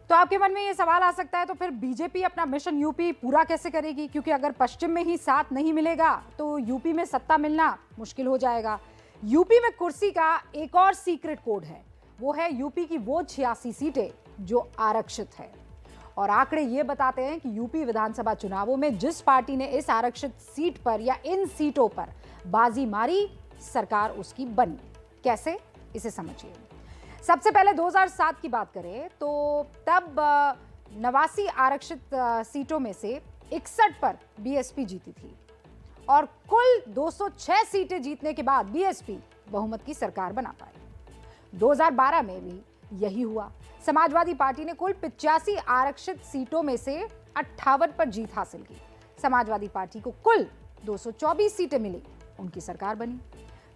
तो आपके मन में ये सवाल आ सकता है, तो फिर बीजेपी अपना मिशन यूपी पूरा कैसे करेगी? क्योंकि अगर पश्चिम में ही साथ नहीं मिलेगा तो यूपी में सत्ता मिलना मुश्किल हो जाएगा। यूपी में कुर्सी का एक और सीक्रेट कोड है, वो है यूपी की वो 86 सीटें जो आरक्षित है। और आंकड़े ये बताते हैं कि यूपी विधानसभा चुनावों में जिस पार्टी ने इस आरक्षित सीट पर या इन सीटों पर बाजी मारी, सरकार उसकी बनी। कैसे, इसे समझिए। सबसे पहले 2007 की बात करें तो तब 89 आरक्षित सीटों में से 61 पर बीएसपी जीती थी और कुल 206 सीटें जीतने के बाद बीएसपी बहुमत की सरकार बना पाई। 2012 में भी यही हुआ। समाजवादी पार्टी ने कुल 85 आरक्षित सीटों में से 58 पर जीत हासिल की। समाजवादी पार्टी को कुल 224 सीटें मिली, उनकी सरकार बनी।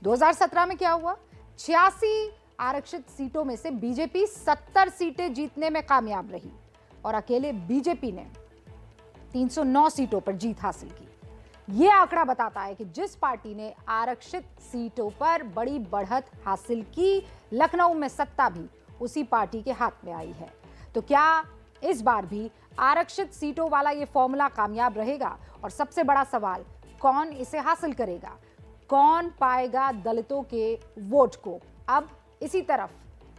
2017 में क्या हुआ? 86 आरक्षित सीटों में से बीजेपी 70 सीटें जीतने में कामयाब रही और अकेले बीजेपी ने 309 सीटों पर जीत हासिल की। यह आंकड़ा बताता है कि जिस पार्टी ने आरक्षित सीटों पर बड़ी बढ़त हासिल की, लखनऊ में सत्ता भी उसी पार्टी के हाथ में आई है। तो क्या इस बार भी आरक्षित सीटों वाला ये फॉर्मूला कामयाब रहेगा? और सबसे बड़ा सवाल, कौन इसे हासिल करेगा? कौन पाएगा दलितों के वोट को? अब इसी तरफ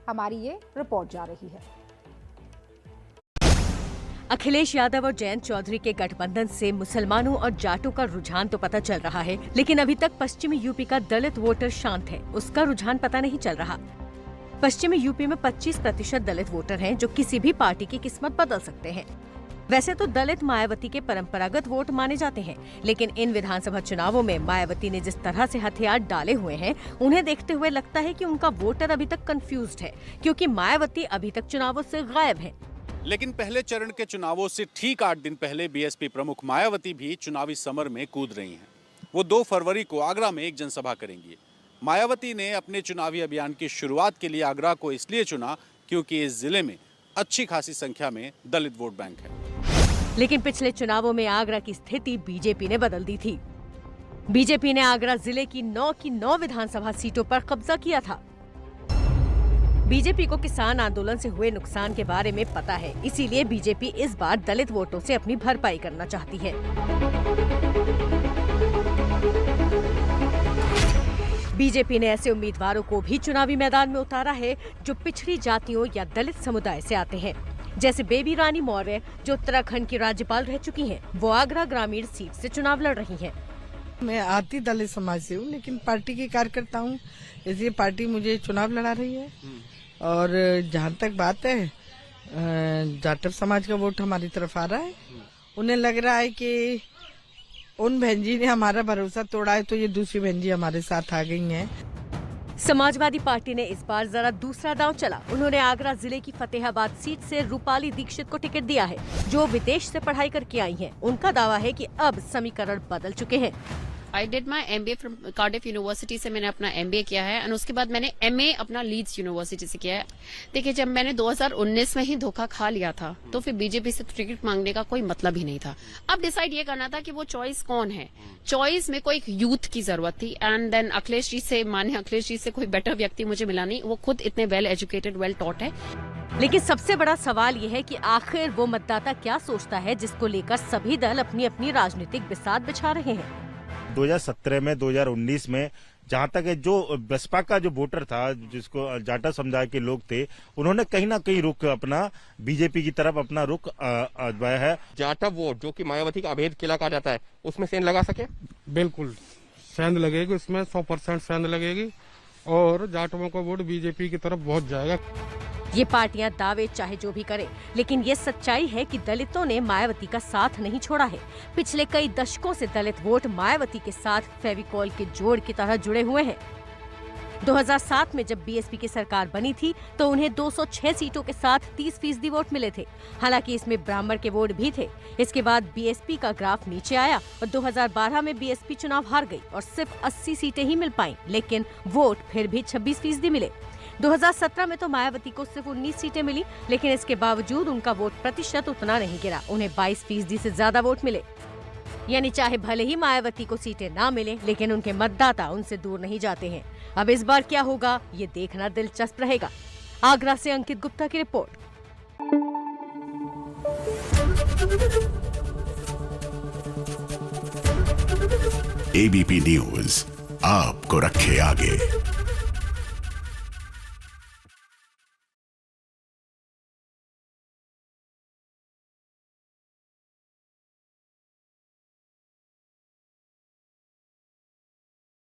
हमारी ये रिपोर्ट जा रही है। अखिलेश यादव और जयंत चौधरी के गठबंधन से मुसलमानों और जाटों का रुझान तो पता चल रहा है, लेकिन अभी तक पश्चिमी यूपी का दलित वोटर शांत है, उसका रुझान पता नहीं चल रहा। पश्चिमी यूपी में 25% दलित वोटर हैं, जो किसी भी पार्टी की किस्मत बदल सकते हैं। वैसे तो दलित मायावती के परंपरागत वोट माने जाते हैं, लेकिन इन विधानसभा चुनावों में मायावती ने जिस तरह से हथियार डाले हुए हैं, उन्हें देखते हुए लगता है कि उनका वोटर अभी तक कंफ्यूज्ड है, क्योंकि मायावती अभी तक चुनावों से गायब है। लेकिन पहले चरण के चुनावों से ठीक 8 दिन पहले बीएसपी प्रमुख मायावती भी चुनावी समर में कूद रही हैं। वो 2 फरवरी को आगरा में एक जनसभा करेंगी। मायावती ने अपने चुनावी अभियान की शुरुआत के लिए आगरा को इसलिए चुना क्योंकि इस जिले में अच्छी खासी संख्या में दलित वोट बैंक है। लेकिन पिछले चुनावों में आगरा की स्थिति बीजेपी ने बदल दी थी। बीजेपी ने आगरा जिले की 9 विधानसभा सीटों पर कब्जा किया था। बीजेपी को किसान आंदोलन से हुए नुकसान के बारे में पता है, इसीलिए बीजेपी इस बार दलित वोटों से अपनी भरपाई करना चाहती है। बीजेपी ने ऐसे उम्मीदवारों को भी चुनावी मैदान में उतारा है जो पिछड़ी जातियों या दलित समुदाय से आते हैं, जैसे बेबी रानी मौर्य जो उत्तराखंड की राज्यपाल रह चुकी हैं। वो आगरा ग्रामीण सीट से चुनाव लड़ रही हैं। मैं आती दलित समाज से हूँ, लेकिन पार्टी की कार्यकर्ता हूँ, इसलिए पार्टी मुझे चुनाव लड़ा रही है। और जहाँ तक बात है, जाटव समाज का वोट हमारी तरफ आ रहा है। उन्हें लग रहा है कि उन बहन जी ने हमारा भरोसा तोड़ा है, तो ये दूसरी बहन जी हमारे साथ आ गई हैं। समाजवादी पार्टी ने इस बार जरा दूसरा दांव चला। उन्होंने आगरा जिले की फतेहाबाद सीट से रूपाली दीक्षित को टिकट दिया है, जो विदेश से पढ़ाई करके आई हैं। उनका दावा है कि अब समीकरण बदल चुके हैं। I did my MBA from Cardiff university से मैंने अपना MBA किया है और उसके बाद मैंने MA अपना लीड्स यूनिवर्सिटी से किया है। देखिए, जब मैंने 2019 में ही धोखा खा लिया था, तो फिर बीजेपी से टिकट मांगने का कोई मतलब ही नहीं था। अब डिसाइड ये करना था कि वो चॉइस कौन है। चॉइस में कोई एक यूथ की जरूरत थी, एंड देन अखिलेश जी से कोई बेटर व्यक्ति मुझे मिला नहीं। वो खुद इतने वेल एजुकेटेड, वेल टॉट है। लेकिन सबसे बड़ा सवाल यह है कि आखिर वो मतदाता क्या सोचता है, जिसको लेकर सभी दल अपनी अपनी राजनीतिक बिसात बिछा रहे हैं। 2017 में, 2019 में जहां तक है, जो बसपा का जो वोटर था, जिसको जाटा समुदाय के लोग थे, उन्होंने कहीं ना कहीं रुख अपना बीजेपी की तरफ अपना रुख आजमाया है। जाटा वोट जो कि मायावती का अभेद किला कहा जाता है, उसमें सेंध लगा सके? बिल्कुल सेंध लगेगी, उसमें 100% सेंध लगेगी और जाटों का वोट बीजेपी की तरफ बहुत जाएगा। ये पार्टियां दावे चाहे जो भी करे, लेकिन ये सच्चाई है कि दलितों ने मायावती का साथ नहीं छोड़ा है। पिछले कई दशकों से दलित वोट मायावती के साथ फेविकॉल के जोड़ की तरह जुड़े हुए हैं। 2007 में जब बीएसपी की सरकार बनी थी तो उन्हें 206 सीटों के साथ 30% वोट मिले थे। हालांकि इसमें ब्राह्मण के वोट भी थे। इसके बाद बीएसपी का ग्राफ नीचे आया और 2012 में बीएसपी चुनाव हार गई और सिर्फ 80 सीटें ही मिल पाईं, लेकिन वोट फिर भी 26% मिले। 2017 में तो मायावती को सिर्फ 19 सीटें मिली, लेकिन इसके बावजूद उनका वोट प्रतिशत उतना नहीं गिरा, उन्हें 22% से ज्यादा वोट मिले। यानी चाहे भले ही मायावती को सीटें ना मिले, लेकिन उनके मतदाता उनसे दूर नहीं जाते हैं। अब इस बार क्या होगा, ये देखना दिलचस्प रहेगा। आगरा से अंकित गुप्ता की रिपोर्ट। एबीपी न्यूज आपको रखे आगे।